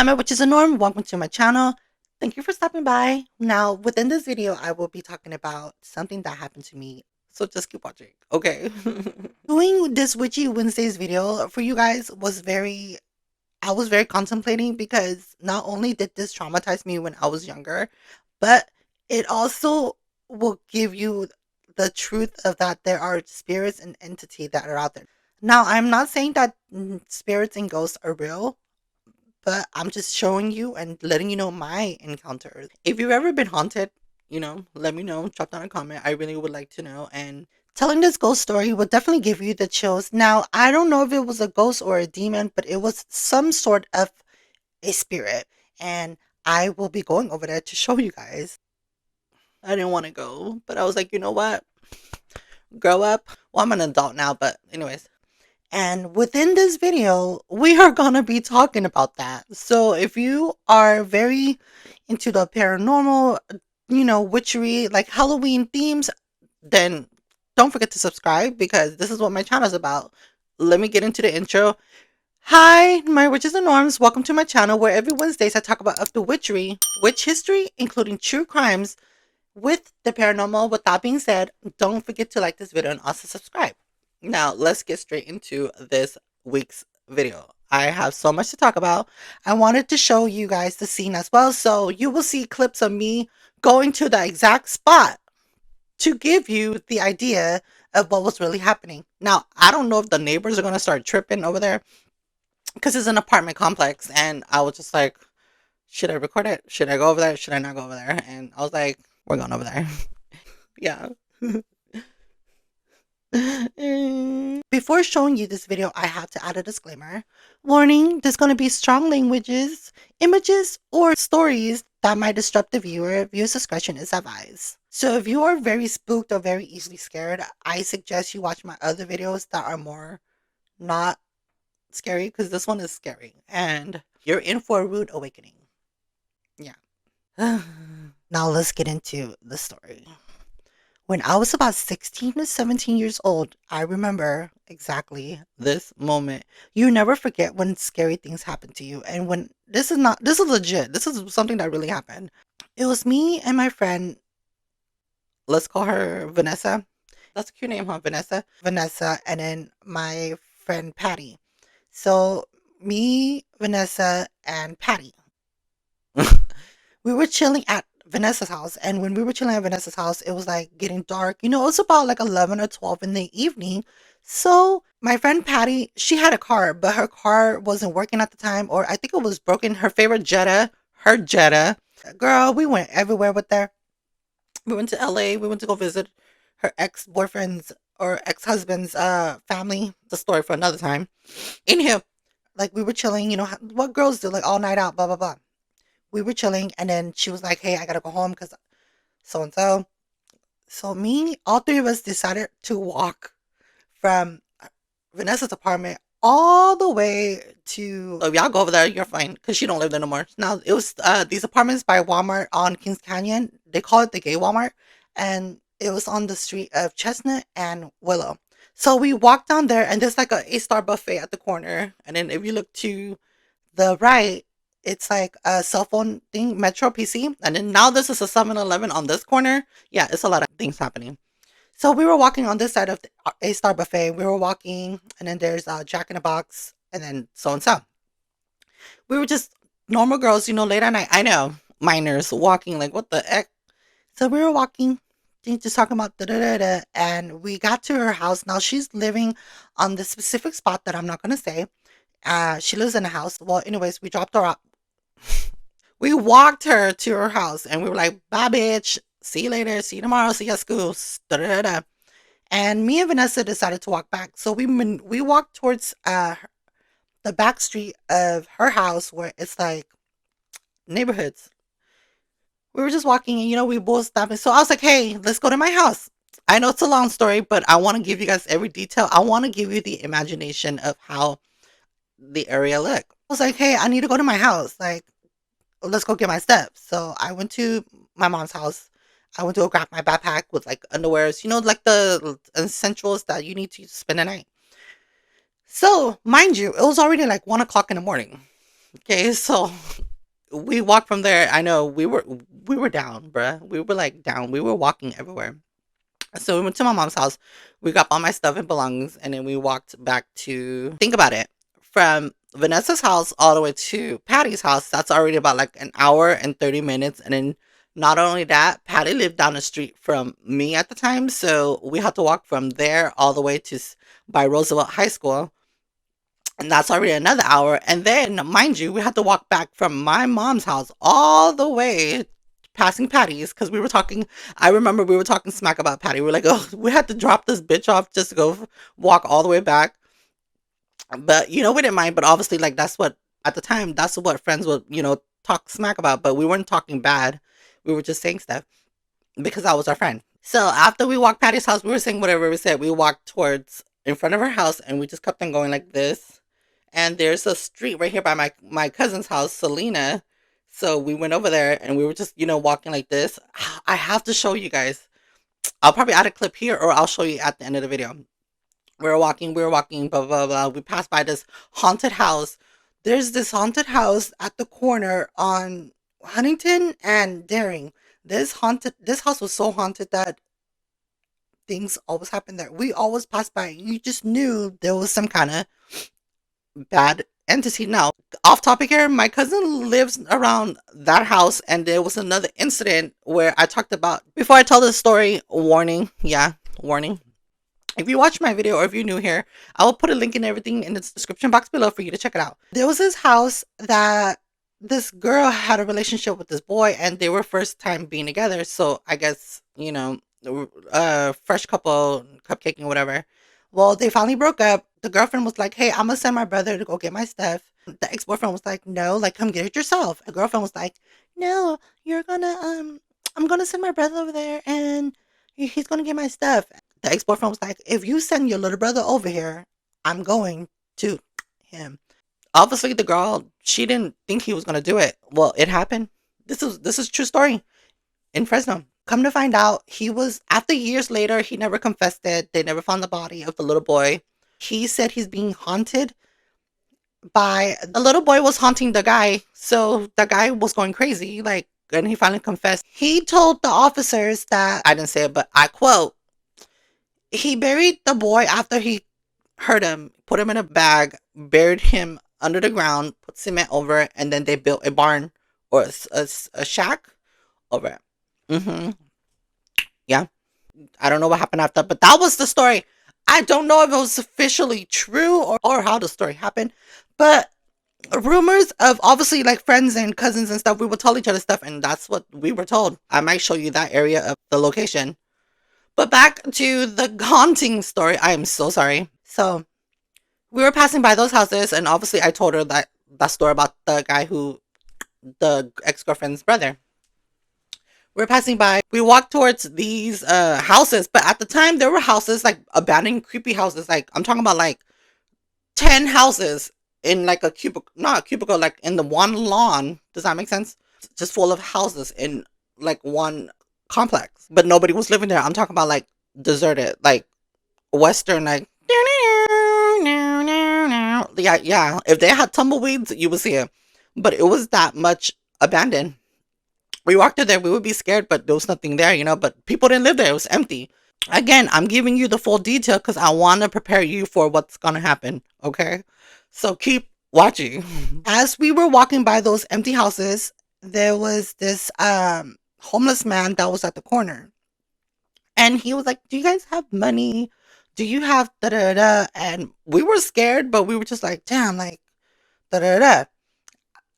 I'm a Witch is a Norm. Welcome to my channel. Thank you for stopping by. Now, within this video, I will be talking about something that happened to me. So just keep watching, okay? Doing this Witchy Wednesdays video for you guys was I was very contemplating because not only did this traumatize me when I was younger, but it also will give you the truth of that there are spirits and entity that are out there. Now, I'm not saying that spirits and ghosts are real, but I'm just showing you and letting you know my encounters. If you've ever been haunted, let me know. Drop down a comment. I really would like to know. And telling this ghost story will definitely give you the chills. Now, I don't know if it was a ghost or a demon, but it was some sort of a spirit. And I will be going over there to show you guys. I didn't want to go, but I was like, you know what? Grow up. Well, I'm an adult now, but anyways. And within this video, we are going to be talking about that. So if you are very into the paranormal, witchery, like Halloween themes, then don't forget to subscribe because this is what my channel is about. Let me get into the intro. Hi, my witches and norms. Welcome to my channel where every Wednesdays I talk about the witchery, witch history, including true crimes with the paranormal. With that being said, don't forget to like this video and also subscribe. Now, let's get straight into this week's video. I have so much to talk about. I wanted to show you guys the scene as well, so you will see clips of me going to the exact spot to give you the idea of what was really happening. Now, I don't know if the neighbors are going to start tripping over there because it's an apartment complex, and I was just like, should I record it? Should I go over there? Should I not go over there? And I was like, we're going over there. Yeah. Before showing you this video, I have to add a disclaimer. Warning, there's going to be strong languages, images, or stories that might disrupt the viewer. Viewer's discretion is advised. So if you are very spooked or very easily scared, I suggest you watch my other videos that are more not scary because this one is scary and you're in for a rude awakening. Yeah. Now let's get into the story. When I was about 16 to 17 years old, I remember exactly this moment. You never forget when scary things happen to you. And when this is legit. This is something that really happened. It was me and my friend, let's call her Vanessa. That's a cute name, huh? Vanessa. Vanessa, and then my friend Patty. So me, Vanessa, and Patty. We were chilling at Vanessa's house, and when we were chilling at Vanessa's house, it was like getting dark. It was about like 11 or 12 in the evening. So my friend Patty, she had a car, but her car wasn't working at the time, or I think it was broken. Her favorite Jetta, her Jetta. Girl, we went everywhere with her. We went to LA. We went to go visit her ex-boyfriend's or ex-husband's family. The story for another time. Anyhow, like we were chilling, what girls do, like all night out, blah, blah, blah. We were chilling, and then she was like, hey, I gotta go home because so and so. So me, all three of us decided to walk from Vanessa's apartment all the way to, oh, y'all go over there, you're fine, because she don't live there no more. Now, it was these apartments by Walmart on Kings Canyon. They call it the gay Walmart, and it was on the street of Chestnut and Willow. So we walked down there, and there's like a A-star buffet at the corner, and then if you look to the right, it's like a cell phone thing, Metro PC. And then now this is a 7-Eleven on this corner. Yeah, it's a lot of things happening. So we were walking on this side of the A-Star Buffet. We were walking, and then there's Jack in the Box, and then so and so. We were just normal girls, late at night. I know, minors walking, like, what the heck? So we were walking, just talking about da da da da, and we got to her house. Now she's living on the specific spot that I'm not going to say. She lives in a house. Well, anyways, we dropped her off. We walked her to her house, and we were like, bye, bitch. See you later. See you tomorrow. See you at school. Da-da-da-da. And me and Vanessa decided to walk back. So we walked towards the back street of her house where it's like neighborhoods. We were just walking, and we both stopped. So I was like, hey, let's go to my house. I know it's a long story, but I want to give you guys every detail. I want to give you the imagination of how the area looked. I was like, hey, I need to go to my house. Like, let's go get my steps. So I went to my mom's house. I went to go grab my backpack with like underwears, like the essentials that you need to spend the night. So, mind you, it was already like 1 o'clock in the morning. Okay, so we walked from there. I know we were down, bruh. We were like down. We were walking everywhere. So we went to my mom's house. We got all my stuff and belongings, and then we walked back to think about it. From Vanessa's house all the way to Patty's house, that's already about like an hour and 30 minutes. And then not only that, Patty lived down the street from me at the time. So we had to walk from there all the way to by Roosevelt High School. And that's already another hour. And then, mind you, we had to walk back from my mom's house all the way passing Patty's because we were talking. I remember we were talking smack about Patty. We were like, oh, we had to drop this bitch off just to go walk all the way back. But, we didn't mind. But obviously, like, that's what, at the time, that's what friends would, talk smack about. But we weren't talking bad. We were just saying stuff because that was our friend. So after we walked Patty's house, we were saying whatever we said. We walked towards in front of her house and we just kept on going like this. And there's a street right here by my cousin's house, Selena. So we went over there and we were just, walking like this. I have to show you guys. I'll probably add a clip here or I'll show you at the end of the video. We were walking, blah, blah, blah. We passed by this haunted house. There's this haunted house at the corner on Huntington and Daring. This house was so haunted that things always happened there. We always passed by. You just knew there was some kind of bad entity. Now, off topic here, my cousin lives around that house, and there was another incident where I talked about. Before I tell this story, warning, yeah, warning. If you watch my video or if you're new here, I will put a link and everything in the description box below for you to check it out. There was this house that this girl had a relationship with this boy, and they were first time being together. So I guess, fresh couple, cupcaking, whatever. Well, they finally broke up. The girlfriend was like, hey, I'm gonna send my brother to go get my stuff. The ex-boyfriend was like, no, like, come get it yourself. The girlfriend was like, no, I'm gonna send my brother over there and he's gonna get my stuff. The ex-boyfriend was like, if you send your little brother over here, I'm going to him. Obviously, the girl, she didn't think he was gonna do it. Well, it happened. This is true story in Fresno. Come to find out, after years later, he never confessed it. They never found the body of the little boy. He said he's being haunted by the little boy was haunting the guy. So the guy was going crazy. Like, and he finally confessed. He told the officers that, I didn't say it, but I quote, he buried the boy after he hurt him, put him in a bag, buried him under the ground, put cement over it, and then they built a barn or a shack over it. Yeah. I don't know what happened after, but that was the story. I don't know if it was officially true or how the story happened, but rumors of obviously like friends and cousins and stuff, we would tell each other stuff, and that's what we were told. I might show you that area of the location. But back to the haunting story. I am so sorry. So we were passing by those houses, and obviously I told her that story about the guy the ex-girlfriend's brother. We were passing by. We walked towards these houses, but at the time there were houses like abandoned, creepy houses. Like I'm talking about like 10 houses in like a cubicle, not a cubicle, like in the one lawn. Does that make sense? Just full of houses in like one complex, but nobody was living there. I'm talking about like deserted, like Western, like yeah, yeah. If they had tumbleweeds, you would see it, but it was that much abandoned. We walked through there, we would be scared, but there was nothing there, but people didn't live there. It was empty. Again, I'm giving you the full detail because I want to prepare you for what's going to happen. Okay. So keep watching. As we were walking by those empty houses, there was this homeless man that was at the corner. And he was like, do you guys have money? Do you have da da da? And we were scared, but we were just like, damn, like da da da.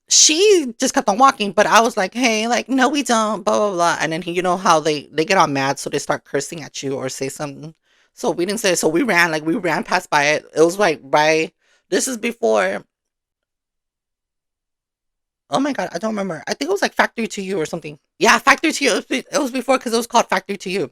She just kept on walking, but I was like, hey, like, no, we don't, blah, blah, blah. And then you know how they get all mad, so they start cursing at you or say something. So we didn't say it. So we ran past by it. It was like this is before, oh my God, I don't remember. I think it was like Factory to You or something. Yeah, Factory to You. It was before because it was called Factory to You.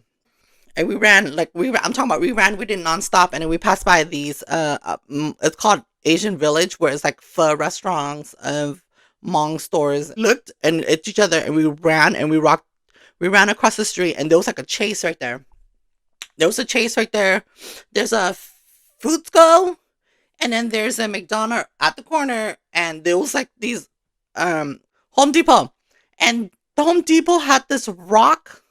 And we ran, I'm talking about we did nonstop. And then we passed by these, it's called Asian Village, where it's like pho restaurants of Hmong stores. Looked and at each other, and we ran and we ran across the street, and there was like a chase right there. There was a chase right there. There's a food skull, And then there's a McDonald's at the corner, and there was like these Home Depot. And the Home Depot had this rock.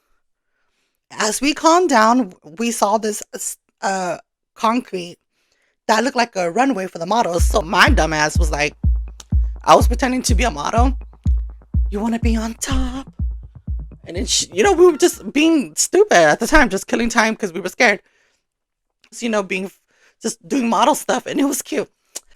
As we calmed down, we saw this concrete that looked like a runway for the models. So my dumbass was like, I was pretending to be a model. You want to be on top? And then, we were just being stupid at the time, just killing time because we were scared. So, being just doing model stuff, and it was cute.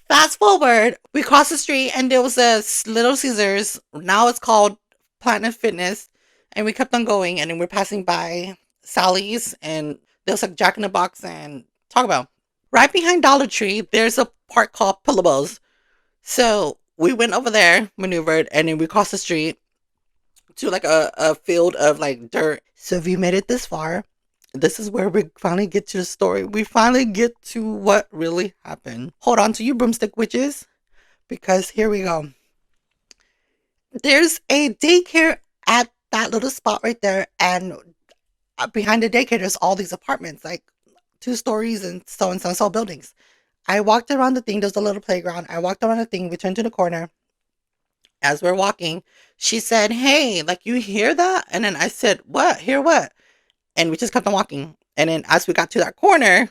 Fast forward, we crossed the street, and there was a Little Caesars. Now it's called Planet Fitness. And we kept on going, and then we're passing by Sally's, and there was like Jack in the Box and Taco Bell. Right behind Dollar Tree, there's a park called Pillables. So we went over there, maneuvered, and then we crossed the street to like a field of like dirt. So if you made it this far, this is where we finally get to the story. We finally get to what really happened. Hold on to you, broomstick witches, because here we go. There's a daycare at that little spot right there, and behind the daycare, there's all these apartments, like 2 stories and so buildings. I walked around the thing. There's a little playground. I walked around the thing. We turned to the corner. As we're walking, she said, "Hey, like, you hear that?" And then I said, "What? Hear what?" And we just kept on walking. And then as we got to that corner,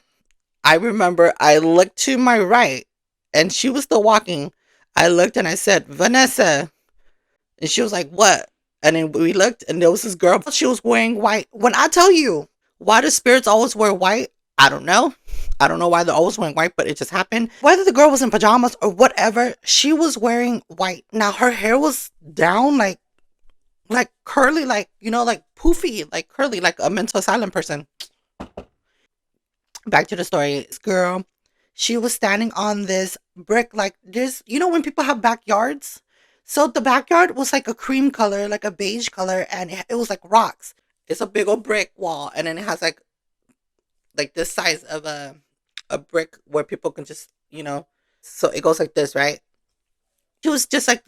I remember I looked to my right, and she was still walking. I looked and I said, "Vanessa." And she was like, "What?" And then we looked, and there was this girl. She was wearing white. When I tell you why do spirits always wear white, I don't know. I don't know why they're always wearing white, but it just happened. Whether the girl was in pajamas or whatever, she was wearing white. Now her hair was down, like curly, like, like poofy, like curly, like a mental asylum person. Back to the story. This girl, she was standing on this brick, like there's, when people have backyards. So the backyard was like a cream color, like a beige color, and it was like rocks. It's a big old brick wall, and then it has like this size of a brick where people can just, so it goes like this, right? She was just like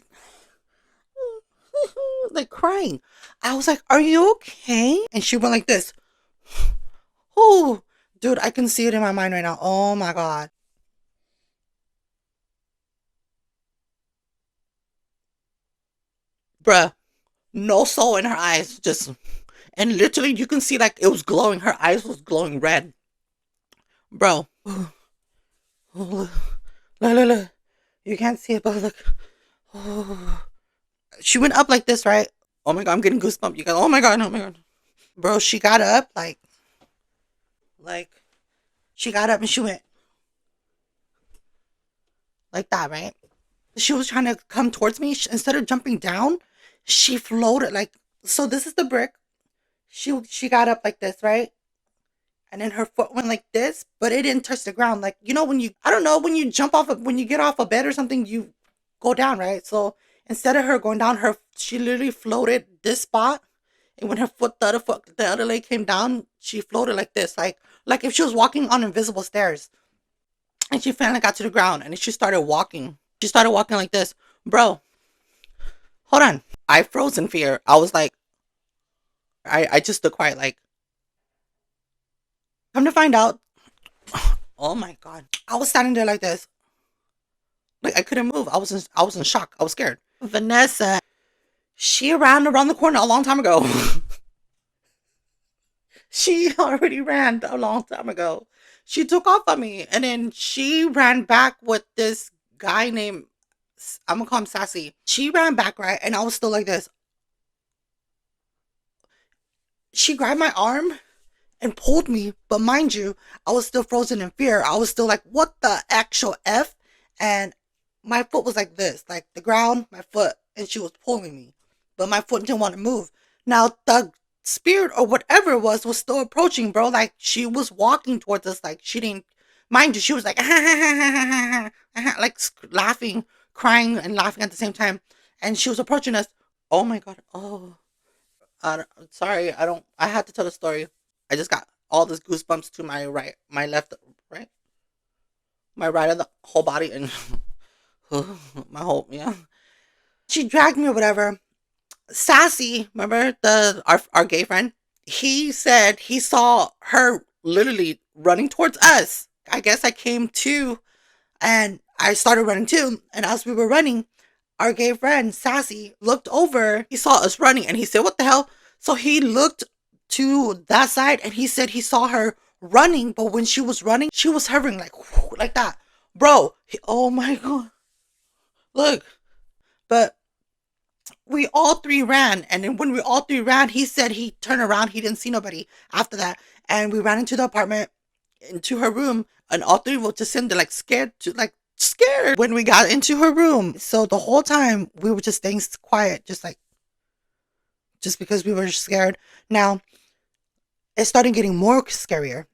like crying. I was like, "Are you okay?" And she went like this. Oh, dude, I can see it in my mind right now. Oh my god. Bruh, no soul in her eyes, just, and literally you can see like it was glowing. Her eyes was glowing red. Bro. Look, look. You can't see it, but look. Oh. She went up like this, right? Oh my god, I'm getting goosebumps. You guys, oh my god, oh my god. Bro, she got up like she got up and she went like that, right? She was trying to come towards me. Instead of jumping down, she floated like, so this is the brick. She got up like this, right? And then her foot went like this, but it didn't touch the ground. Like, when I don't know, when you when you get off a bed or something, you go down, right? So instead of her going down, she literally floated this spot. And when the other leg came down, she floated like this, like if she was walking on invisible stairs. And she finally got to the ground, and she started walking. She started walking like this. Bro, hold on. I froze in fear. I was like, I just stood quiet, like, come to find out, oh my god. I was standing there like this. Like I couldn't move. I was in shock. I was scared. Vanessa, she ran around the corner a long time ago. She already ran a long time ago. She took off on me, and then she ran back with this guy named, I'm gonna call him Sassy. She ran back, right? And I was still like this. She grabbed my arm and pulled me, but mind you, I was still frozen in fear. I was still like, what the actual F? And my foot was like this, like the ground, my foot, and she was pulling me. But my foot didn't want to move. Now, the spirit or whatever it was still approaching, bro. Like, she was walking towards us, like, she didn't, mind you, she was like, like laughing, crying, and laughing at the same time. And she was approaching us. Oh my god. Oh, sorry. I had to tell the story. I just got all this goosebumps to my right, my left, right, my right of the whole body, and my whole, yeah. She dragged me or whatever. Sassy, remember our gay friend? He said he saw her literally running towards us. I guess I came to. And I started running too. And as we were running, our gay friend, Sassy, looked over. He saw us running and he said, "What the hell?" So he looked to that side and he said he saw her running, but when she was running, she was hovering like, like that. Bro, oh my God. Look, but we all three ran. And then when we all three ran, he said he turned around. He didn't see nobody after that. And we ran into the apartment, into her room. And all three were just sitting there like scared when we got into her room. So the whole time we were just staying quiet, just because we were scared. Now it started getting more scarier.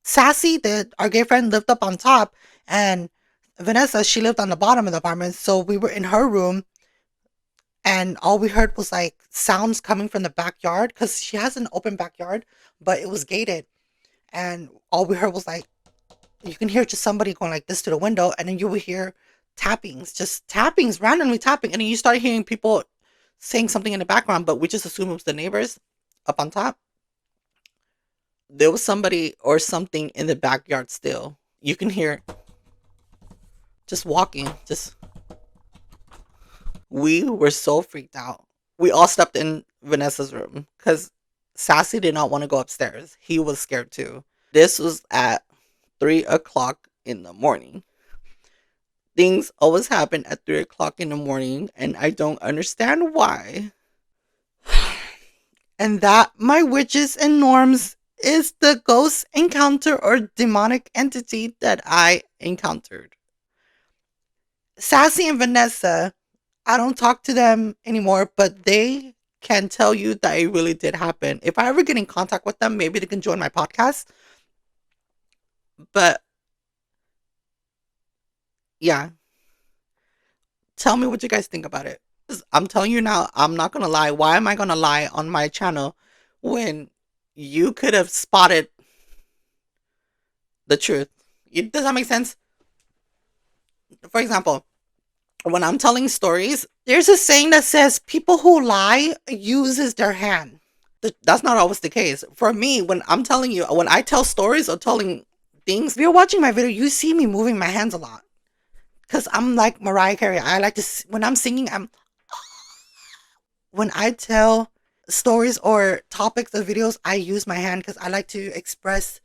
Sassy, our gay friend, lived up on top, and Vanessa, she lived on the bottom of the apartment. So we were in her room, and all we heard was like sounds coming from the backyard because she has an open backyard, but it was gated. And all we heard was like, you can hear just somebody going like this to the window, and then you would hear tappings, just tappings, randomly tapping, and then you start hearing people saying something in the background, but we just assumed it was the neighbors up on top. There was somebody or something in the backyard still. You can hear just walking, just we were so freaked out. We all slept in Vanessa's room because Sassy did not want to go upstairs. He was scared too. This was at 3 o'clock in the morning. Things always happen at 3 o'clock in the morning, and I don't understand why. And that, my witches and norms, is the ghost encounter or demonic entity that I encountered. Sassy and Vanessa, I don't talk to them anymore, but they can tell you that it really did happen. If I ever get in contact with them, maybe they can join my podcast. But yeah, tell me what you guys think about it. I'm telling you now, I'm not going to lie. Why am I going to lie on my channel when you could have spotted the truth? Does that make sense? For example, when I'm telling stories, there's a saying that says people who lie uses their hand. That's not always the case. For me, when I'm telling you, when I tell stories or telling things, if you're watching my video, you see me moving my hands a lot. Because I'm like Mariah Carey. I like to, when I'm singing, when I tell stories or topics of videos, I use my hand because I like to express,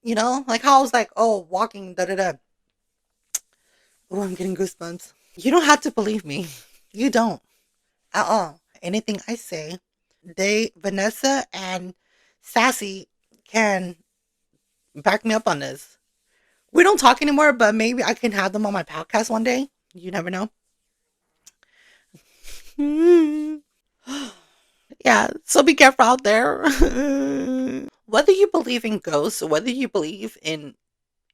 like how I was like, oh, walking, da da da. Oh, I'm getting goosebumps. You don't have to believe me. You don't at all. Anything I say, Vanessa and Sassy can back me up on this. We don't talk anymore, but maybe I can have them on my podcast one day. You never know. Yeah, so be careful out there. Whether you believe in ghosts, whether you believe in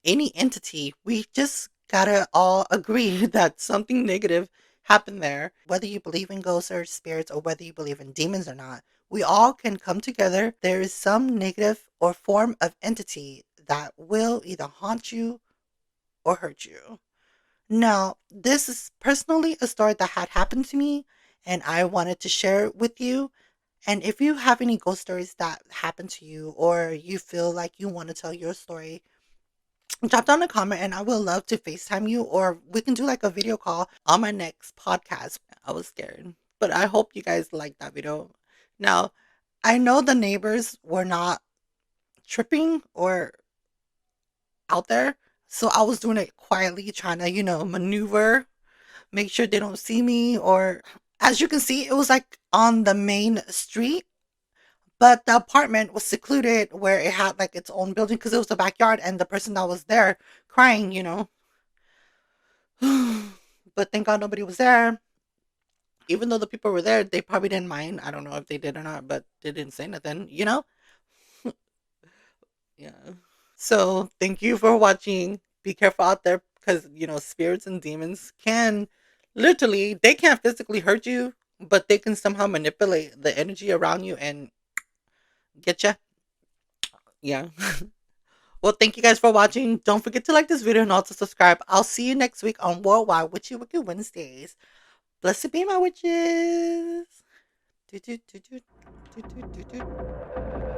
any entity, we just gotta all agree that something negative happened there. Whether you believe in ghosts or spirits, or whether you believe in demons or not, we all can come together. There is some negative or form of entity that will either haunt you or hurt you. Now, this is personally a story that had happened to me, and I wanted to share it with you. And if you have any ghost stories that happened to you, or you feel like you want to tell your story, drop down a comment and I will love to FaceTime you, or we can do like a video call on my next podcast. I was scared, but I hope you guys liked that video. Now, I know the neighbors were not tripping or out there, so I was doing it quietly, trying to, maneuver, make sure they don't see me. Or as you can see, it was like on the main street, but the apartment was secluded where it had like its own building because it was the backyard, and the person that was there crying, but thank God nobody was there. Even though the people were there, they probably didn't mind. I don't know if they did or not, but they didn't say nothing. Yeah. So thank you for watching. Be careful out there because, spirits and demons can literally, they can't physically hurt you, but they can somehow manipulate the energy around you and get you. Yeah. Well, thank you guys for watching. Don't forget to like this video and also subscribe. I'll see you next week on Worldwide Witchy Wiki Wednesdays. Blessed be my witches. Do, do, do, do, do, do, do, do.